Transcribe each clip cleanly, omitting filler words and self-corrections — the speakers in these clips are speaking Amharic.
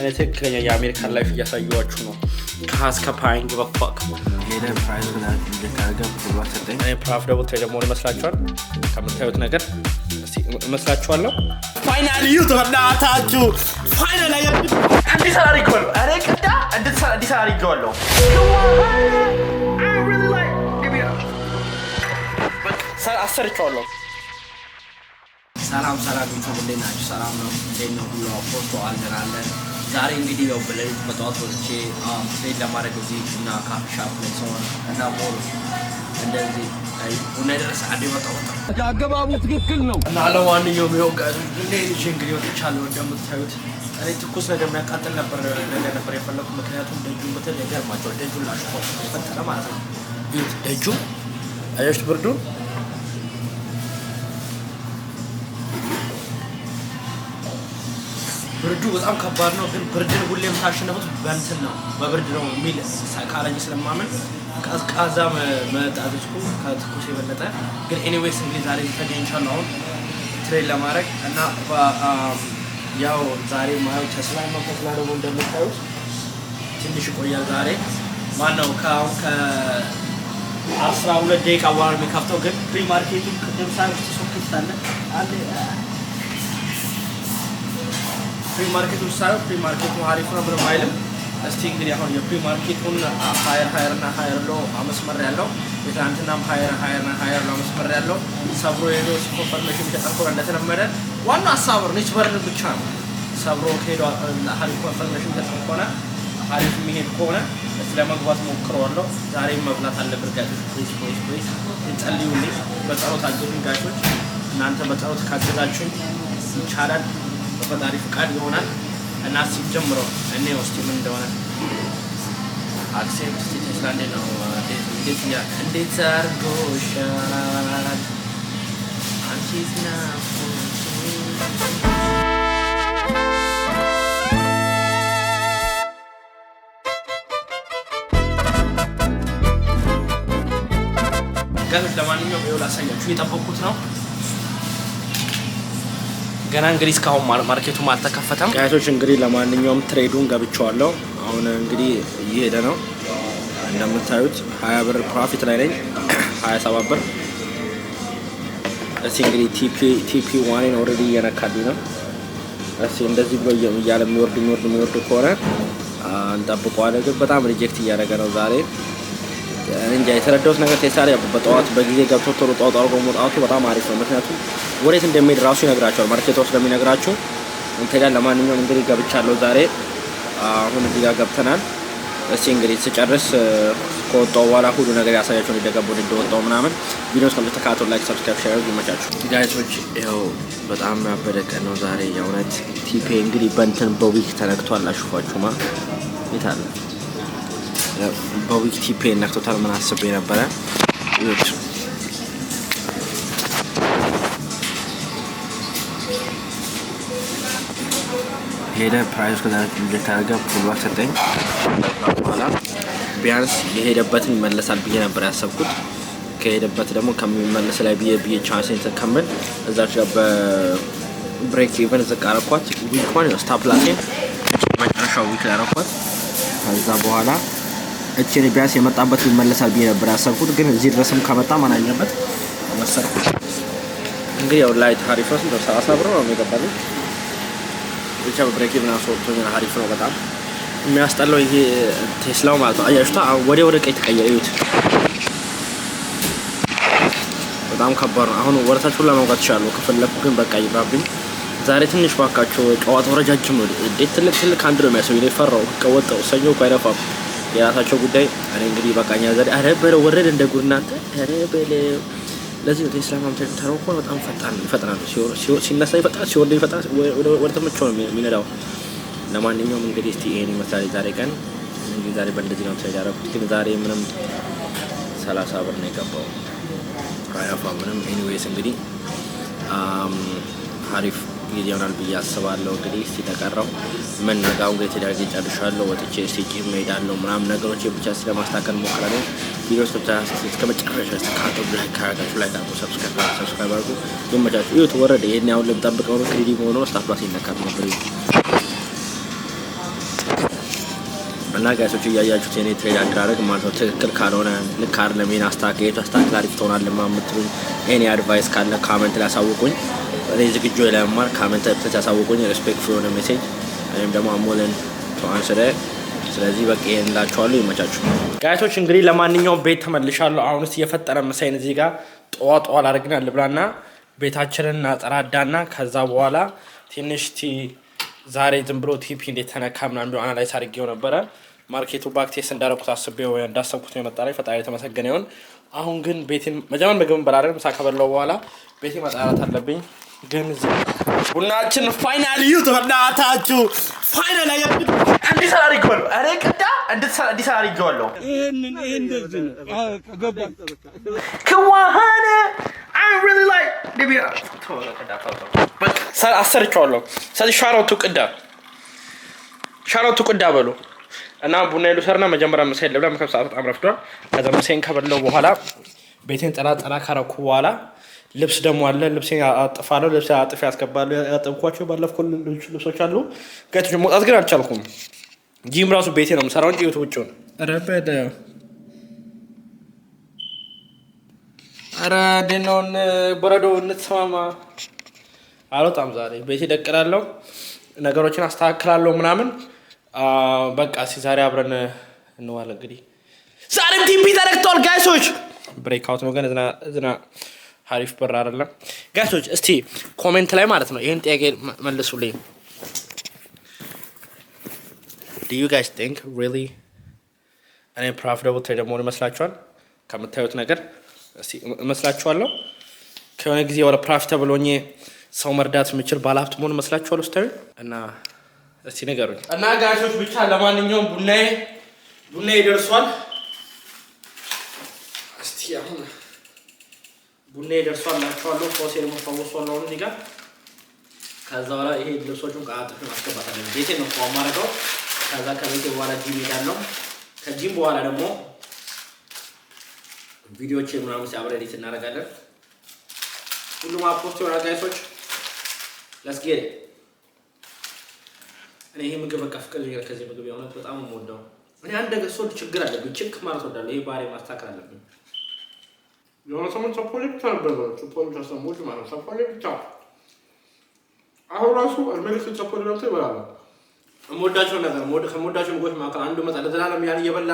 እኔ ትክክለኛ የአሜሪካን ላይፍ እያሳየኋችሁ ነው። ከሀስከ ፓይን በፋክ ሄደ ፕራይስ ላይ እንደታገብ ተባሰጠኝ እኔ ፕራፍ ደግሞ ደግሞ ይመስላችኋል ከምታዩት ነገር ይመስላችኋል ነው ፋይናሊ ዩቱብ እናታችሁ ፋይናሊ አዲስ አሪጎል አሬ ከዳ አዲስ አሪጎል አሰርቻለሁ። ሰላም ዩቱብ እንዴት ናችሁ? ሰላም ነው እንዴት ነው? ሁሉ ፎቶ አለን ዛሬ እንግዲህ ያው በሌሊት በጠዋት ወጥቼ ፕሌን ለማድረግ እዚህ እና ካፌ ሻፕ ላይ ሰውን እና ሞል እንደዚህ ቡና ድረስ አንዴ ወጣው አገባቡ ትክክል ነው እና ለማንኛውም ይኸው ጋር እንዴት እንግዲህ ወጥቻለሁ። እንደምታዩት እኔ ትኩስ ነገር የሚያቃጥል ነበር የፈለኩት ምክንያቱም ደጁን በተለይ ገርማቸው ደጁን ላሽቆ ፈጠረ ማለት ነው። ይሁት ደጁ አያችሁ ብርዱን ብርዱ በጣም ከባድ ነው። ግን ብርድን ሁሌም ታሸነፉት በእንትን ነው በብርድ ነው የሚል ሳይካለኝ ስለማመን ቀዝቃዛ መጣጥኩ ከትኩስ የበለጠ ግን ኤኒዌይስ እንግዲህ ዛሬ ተገኝቻለሁ አሁን ትሬን ለማድረግ እና ያው ዛሬ ማየው ተስላ ደግሞ እንደምታዩት ትንሽ ቆያል። ዛሬ ማነው ከአሁን ከ12 ደቂቃ በኋላ የሚከፍተው ግን ፕሪ ማርኬቱን ቅድም ሳይሆን ሶኬት አለ ፕሪ ማርኬቱ አሪፍ ነው ብሎ ማይልም። እስቲ እንግዲህ አሁን የፕሪ ማርኬቱን ሃየር እና ሃየር ሎ አመስመር ያለው የትናንትናም ሃየር ሎ አመስመር ያለው ሰብሮ ሄዶ ኢንፎርሜሽን ተጠርቆ እንደተለመደ ዋና ሀሳብ ነው። ኒች በርን ብቻ ነው ሰብሮ ሄዶ አሪፍ ኢንፎርሜሽን ተጠርቆና አሪፍ የሚሄድ ከሆነ ለመግባት ሞክረዋለሁ። ዛሬም መብላት አለበት ጋይስ። ፕሊዝ እንጸልዩልኝ፣ በጸሎት አግዙኝ ጋይሶች። እናንተ በጸሎት ካገዛችሁኝ ይቻላል በፈጣሪ ፍቃድ ይሆናል እና ሲጀምረው እኔ ውስጥ ምን እንደሆነ አክሴፕት ሲተስላንዴ ነው እንዴት አርጎሻል አንቺና ጋር ለማንኛውም ይኸው ላሳያችሁ የጠበቁት ነው። ገና እንግዲህ እስካሁን ማርኬቱም አልተከፈተም ጋይሶች። እንግዲህ ለማንኛውም ትሬዱን ገብቻለሁ። አሁን እንግዲህ እየሄደ ነው እንደምታዩት 20 ብር ፕሮፊት ላይ ነኝ 27 ብር። እሺ እንግዲህ ቲፒ ዋንን ኦሬዲ እየነካልኝ ነው። እሺ እንደዚህ ብሎ እያለ የሚወርድ ከሆነ እንጠብቀዋለን። ግን በጣም ሪጀክት እያደረገ ነው ዛሬ እንጃ። የተረዳሁት ነገር ቴስላ በጠዋት በጊዜ ገብቶ ቶሎ ጧት አድርጎ መውጣቱ በጣም አሪፍ ነው። ምክንያቱም ወዴት እንደሚሄድ ራሱ ይነግራቸዋል ማርኬቶች ስለሚነግራችሁ እንተጋል። ለማንኛውም እንግዲህ ገብቻለሁ ዛሬ። አሁን እዚህ ጋር ገብተናል። እሺ እንግዲህ ስጨርስ ከወጣው በኋላ ሁሉ ነገር ያሳያችሁ እንደገቡ እንደወጣው ምናምን ቪዲዮስ ከምትከታተሉ ላይክ፣ ሰብስክራይብ፣ ሼር ይመቻችሁ ጋይሶች። ይኸው በጣም ያበደቀ ነው ዛሬ የእውነት። ቲፒ እንግዲህ በእንትን በዊክ ተነክቷል። አሽፏችሁማ ይታለ በዊክ ቲፒ ነክቶታል። ምን አስቤ ነበረ ይሁት ሄደ ፕራይስ ከዛ እንደታገብ ሁሉ ሰጠኝ። በኋላ ቢያንስ የሄደበትን ይመለሳል ብዬ ነበር ያሰብኩት። ከሄደበት ደግሞ ከሚመለስ ላይ ብዬ ቻንስን ተከመል እዛች ጋር በብሬክ ኢቨን ዝቅ አረኳት። ዊክዋን ስታፕ ላሴን መጨረሻው ዊክ ላይ አረኳት። ከዛ በኋላ እቺን ቢያንስ የመጣበት ይመለሳል ብዬ ነበር ያሰብኩት። ግን እዚህ ድረስም ከመጣ ማን አለበት ወሰድኩት። እንግዲህ ያው ላይት አሪፍ ነው 30 ብር ነው የሚገባው ብቻ በብሬክ ኢቨን አሶርቶኝ አሪፍ ነው። በጣም የሚያስጠላው ይሄ ቴስላው ማለት ነው። አያችሁታ ወደ ቀይ ተቀየረ። እዩት በጣም ከባድ ነው። አሁን ወርታችሁ ለማውጣት ይችላል ከፈለኩ ግን በቃ ይባብኝ። ዛሬ ትንሽ ባካችሁ ጨዋታው ረጃጅም ነው። እንዴት ትልቅ አንድ ነው የሚያሰው ይፈራው ከወጣው ሰኞ ቆይራፋ የራሳቸው ጉዳይ። እኔ እንግዲህ በቃኛ ዛሬ አረበረ ወረደ እንደ ጉድ እናንተ አረበለ። ለዚህ ነው ቴስላ ማምጣት ታረቆ በጣም ፈጣን ሲነሳ ይፈጣል ሲወርድ ይፈጣል ወደ ተመቸው ነው የሚነዳው። ለማንኛውም እንግዲህ እስቲ ይሄን ይመስላል ዛሬ ቀን። እንግዲህ ዛሬ በእንደዚህ ነው ተያያረኩት። ግን ዛሬ ምንም 30 ብር ነው የገባው አያፋ ምንም። ኤኒዌይስ እንግዲህ አሪፍ ጊዜ ይሆናል ብዬ አስባለሁ። እንግዲህ እስቲ ተቀረው ምን ነጋው ጋር ተዳርጌ ጨርሻለሁ። ወጥቼ እስቲ ጂም ሄዳለሁ ምናምን ነገሮች ብቻ ስለማስተካከል ሞክራለሁ። ቪዲዮስ እስከ መጨረሻ ተካተሉ። ላይክ አድርጉ፣ ሰብስክራይብ አድርጉ። ይመቻችሁ። ይሁት ወረደ። ይሄን ያው ለምጠብቀው ነው ክሬዲት ሆኖ ስታፕ ላስ ይነካል ነበር። እና ጋይሶች እያያችሁት የኔ ትሬድ አደራረግ ማለት ነው ትክክል ካልሆነ ልክ አይደለም ይሄን አስተካክሉ አስተካክል አሪፍ ትሆናለህ የምትሉኝ ኤኒ አድቫይስ ካለ ካሜንት ላይ አሳውቁኝ። እኔ ዝግጁ ለመማር ካሜንት ላይ አሳውቁኝ። ሪስፔክትፉል የሆነ ሜሴጅ እኔም ደግሞ አሞለን ተዋንሰደ። ስለዚህ በቃ ይሄን እንላችኋለሁ። ይመቻችሁ ጋይሶች። እንግዲህ ለማንኛውም ቤት ተመልሻለሁ። አሁንስ እየፈጠረ መሳይን እዚህ ጋር ጠዋት አድርገን ልብላና ቤታችንን እናጸዳዳና ከዛ በኋላ ትንሽ ዛሬ ዝም ብሎ ቲፒ እንዴት ተነካ ምናምን ቢሆን አናላይዝ አድርጌው ነበረ። ማርኬቱ ባክቴስ እንዳረኩት አስቤው እንዳሰብኩት ነው የመጣ ላይ ፈጣሪ የተመሰገነ ይሁን። አሁን ግን ቤቴን መጀመር ምግብን በላደርግ ምሳ ከበላው በኋላ ቤቴ ማጣራት አለብኝ። ግን ቡናችን ፋይናል ዩት በእናታችሁ ፋይናል እንዲሰራ አድርጌዋለሁ። ኧረ ቅዳ እንዲሰራ አድርጌዋለሁ። ይሄን እንደዚህ ከዋሃነ I really like Libya. አሰርቼዋለሁ። ስለዚህ ሻራውቱ ቅዳ በሉ እና ቡና ይሉሰርና መጀመሪያ ምሳዬን ልብላ። ምክንያቱም ሰዓት በጣም ረፍዷል። ከዛ ምሳዬን ከበላሁ በኋላ ቤቴን ጠራ ካረኩ በኋላ ልብስ ደግሞ አለ። ልብሴን አጥፋለሁ። ልብስ አጥፌ ያስገባለሁ። ያጠብኳቸው ባለፈው ልብሶች አሉ። ጋይቶች መውጣት ግን አልቻልኩም። ጂም ራሱ ቤቴ ነው የምሰራው እንጂ ውጭውን ረበደ አረ ደኖን በረዶ እንትሰማማ አልወጣም። ዛሬ ቤቴ ደቅላለሁ፣ ነገሮችን አስተካክላለሁ ምናምን በቃ ዛሬ አብረን እንዋል። እንግዲህ ዛሬም ቲፒ ተረክቷል ጋይሶች። ብሬክ አውት ነው ግን እዝና ሀሪፍ በር አይደለም ጋይሶች። እስቲ ኮሜንት ላይ ማለት ነው ይሄን ጥያቄ መልሱልኝ። Do you guys think really እኔ ፕሮፊታብል ትሬደር መሆን ይመስላችኋል? ከምታዩት ነገር እስቲ እመስላችኋለሁ? ከሆነ ጊዜ ወደ ፕሮፊታብል ሆኜ ሰው መርዳት የምችል ባለሀብት መሆን ይመስላችኋል? ውስታዊ እና እስቲ ንገሩኝ። እና ጋሾች ብቻ ለማንኛውም ቡናዬ ደርሷል። እስቲ አሁን ቡናዬ ደርሷል ላችኋለሁ። ፎሴ ደግሞ ፈውሷል አሁን እዚህ ጋር። ከዛ በኋላ ይሄ ልብሶቹን ቃጥፍ ማስገባት አለብኝ። ቤቴን ነው ማረገው። ከዛ ከቤቴ በኋላ ጂም ሄዳለሁ። ከጂም በኋላ ደግሞ ቪዲዮዎች ምናምን ሲያብረ ኤዲት እናደርጋለን። ሁሉም አፖስት ይሆናል ጋይሶች። let's get it። እኔ ይሄ ምግብ በቃ ፍቅር ይገር ከዚህ ምግብ የሆነት በጣም የምወደው። እኔ አንድ ነገር ሶል ችግር አለብኝ። ችክ ማለት ወዳለሁ። ይሄ ባሬ ማስተካከል አለብኝ። የሆነ ሰሞን ሰፖርት ተነበረ ሰፖርት ተሰሙት ማለት ሰፖርት ብቻ አሁን ራሱ አርሜኒክ ሰፖርት ነው ይባላል። የምወዳቸው ነገር ከሞዳቸው ምግቦች መካከል አንዱ መጣ ለዘላለም ያን እየበላ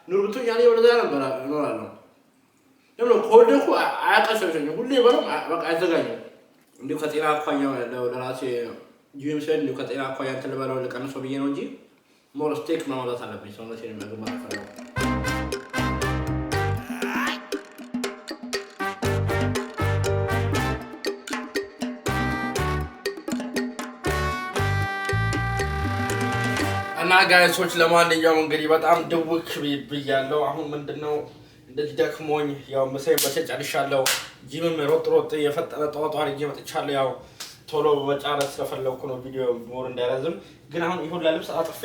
ኑር ብትሆን ያን እየበላ ለዘላለም እኖራለሁ። ለምን ኮልደኩ አያቀሰሸኝ ሁሌ በለው በቃ አይዘጋኝም። እንዲሁ ከጤና አኳያ ለራሴ ጂም ሰድ እንዲሁ ከጤና አኳያ እንትን ልበለው ልቀንሰው ብዬ ነው እንጂ ሞር ስቴክ ማውጣት አለብኝ። ሰውነቴን የሚያገባ ነው። እና ጋይሶች ለማንኛውም እንግዲህ በጣም ድውክ ብያለሁ። አሁን ምንድነው እንደዚህ ደክሞኝ ያው ምሳዬን በተጨርሻለሁ። ጂምም ሮጥ የፈጠነ ጠዋት አድርጌ መጥቻለሁ። ያው ቶሎ በመጫረት ስለፈለኩ ነው ቪዲዮ ሞር እንዳይረዝም። ግን አሁን ይሁን ለልብስ አጥፌ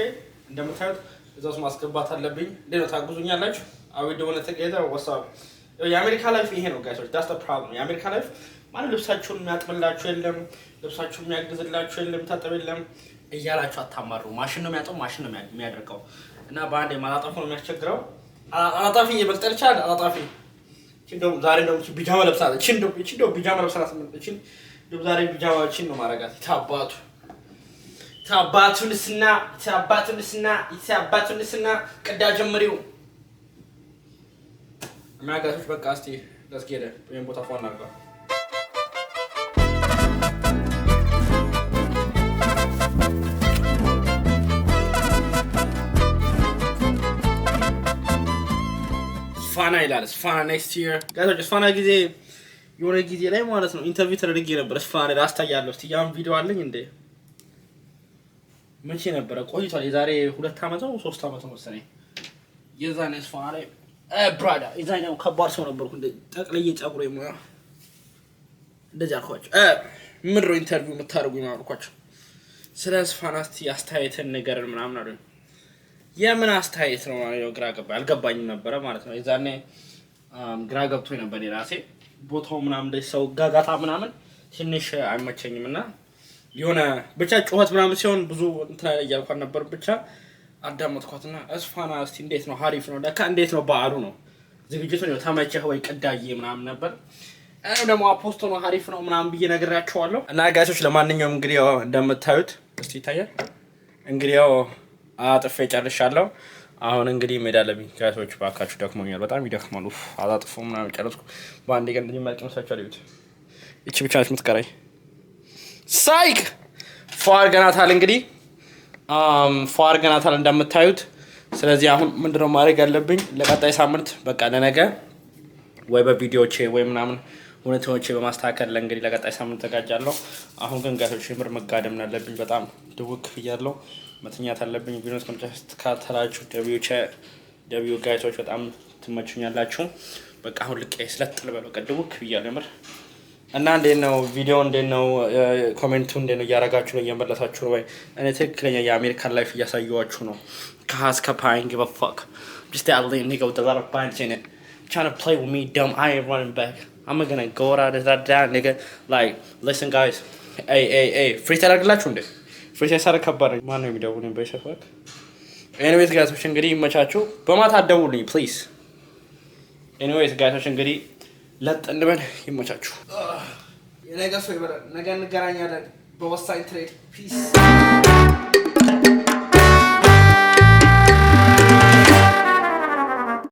እንደምታዩት እዛው ማስገባት አለብኝ። እንዴት ነው ታግዙኛላችሁ? አዊ ደወለ ተገይታ ወሳብ የአሜሪካ ላይፍ ይሄ ነው ጋይሶች። ዳስ ዘ ፕሮብለም። የአሜሪካ ላይፍ ማለት ልብሳችሁን የሚያጥብላችሁ የለም፣ ልብሳችሁን የሚያግዝላችሁ የለም፣ ታጠብ የለም እያላችሁ አታማሩ። ማሽን ነው የሚያጠው፣ ማሽን ነው የሚያደርገው እና በአንድ ማጣጣፍ ነው የሚያስቸግረው። አጣጣፊ ይበልጣል ይችላል። አጣጣፊ እንደው ዛሬ እንደው ቢጃማ ለብሳለች። እንደው ቢጃማ ለብሳለች። እንደው ዛሬ ቢጃማችን ነው ማረጋት። ታባቱንስና ቅዳ ጀምሪው ማጋቶች በቃ እስቲ ለስጌደ ወይም ቦታ ፎን አርጋ ፋና ይላል። ፋና ኔክስት ይር ጋይሶች፣ ፋና ጊዜ የሆነ ጊዜ ላይ ማለት ነው ኢንተርቪው ተደርጌ ነበር። ፋና ላስታያለሁ። እስቲ ያን ቪዲዮ አለኝ እንዴ? መቼ ነበረ? ቆይቷል። የዛሬ 2 አመት ነው 3 አመት ነው መሰለኝ። የዛኔ ፋና ላይ ብራዳ የዛኛው ከባድ ሰው ነበርኩ። እንደ ጠቅለዬ ጸጉሬ ሙያ እንደዚህ አልኳቸው። ምንድን ነው ኢንተርቪው የምታደርጉኝ አልኳቸው። ስለ ፋና እስቲ አስተያየትን ንገረን ምናምን አሉኝ። የምን አስተያየት ነው ማለት ነው? ግራ ገባኝ። አልገባኝም ነበረ ማለት ነው። የዛኔ ግራ ገብቶኝ ነበር የራሴ ቦታው ምናምን እንደ ሰው ጋጋታ ምናምን ትንሽ አይመቸኝም እና የሆነ ብቻ ጩኸት ምናምን ሲሆን ብዙ እንትን እያልኳን ነበር። ብቻ አዳመጥኳትና እስፋና እስቲ እንዴት ነው? ሀሪፍ ነው ለካ። እንዴት ነው በዓሉ ነው ዝግጅቱ ነው ተመቸህ ወይ ቅዳዬ ምናምን ነበር። እኔም ደግሞ አፖስቶ ነው ሀሪፍ ነው ምናምን ብዬ ነግራቸዋለሁ። እና ጋይሶች ለማንኛውም እንግዲህ ያው እንደምታዩት እስቲ ይታያል እንግዲህ ያው አጥፌ ጨርሻለሁ። አሁን እንግዲህ ሜዳ ለብኝ ጋይሶች ባካችሁ ደክሞኛል፣ በጣም ይደክማል። አጣጥፎ ምናምን ጨረስኩ በአንድ ቀን እንደዚህ ማለት መስላችኋል? ይሁት እቺ ብቻ ነች የምትቀረኝ። ሳይክ ፏር ገናታል እንግዲህ ፏር ገናታል እንደምታዩት። ስለዚህ አሁን ምንድነው ማድረግ ያለብኝ ለቀጣይ ሳምንት በቃ ለነገ ወይ በቪዲዮቼ ወይ ምናምን ሁኔታዎቼ በማስተካከል ለእንግዲህ ለቀጣይ ሳምንት ተዘጋጃለሁ። አሁን ግን ጋይሶች የምር መጋደም አለብኝ፣ በጣም ድውክ እያለሁ መተኛት አለብኝ። ቪዲዮስ ከምትከታተላችሁ ደብዩ ጋይሶች በጣም ትመቹኛላችሁ። በቃ አሁን ልቄ ስለጥል በለው በቃ ድውክ ብያለሁ የምር። እና እንዴት ነው ቪዲዮ እንዴት ነው ኮሜንቱ እንዴት ነው እያረጋችሁ ነው እየመለሳችሁ ነው ወይ? እኔ ትክክለኛ የአሜሪካን ላይፍ እያሳየኋችሁ ነው። ከሀስ ከፓይን give a fuck just that little nigga with a lot of binds in it trying to play with me dumb. I ain't running back. I'm gonna go out of that nigga. Like listen guys, hey freestyle አድርግላችሁ እንዴ? freestyle ሳረ ከባድ ማን ነው የሚደውልኝ በሸፈክ? anyways guys እንግዲህ ይመቻችሁ። በማታ አትደውሉኝ please. anyways guys እንግዲህ ለጥ እንበል ይመቻችሁ። የነገ ሰው ይበላል። ነገ እንገናኛለን በወሳኝ ትሬድ ፒስ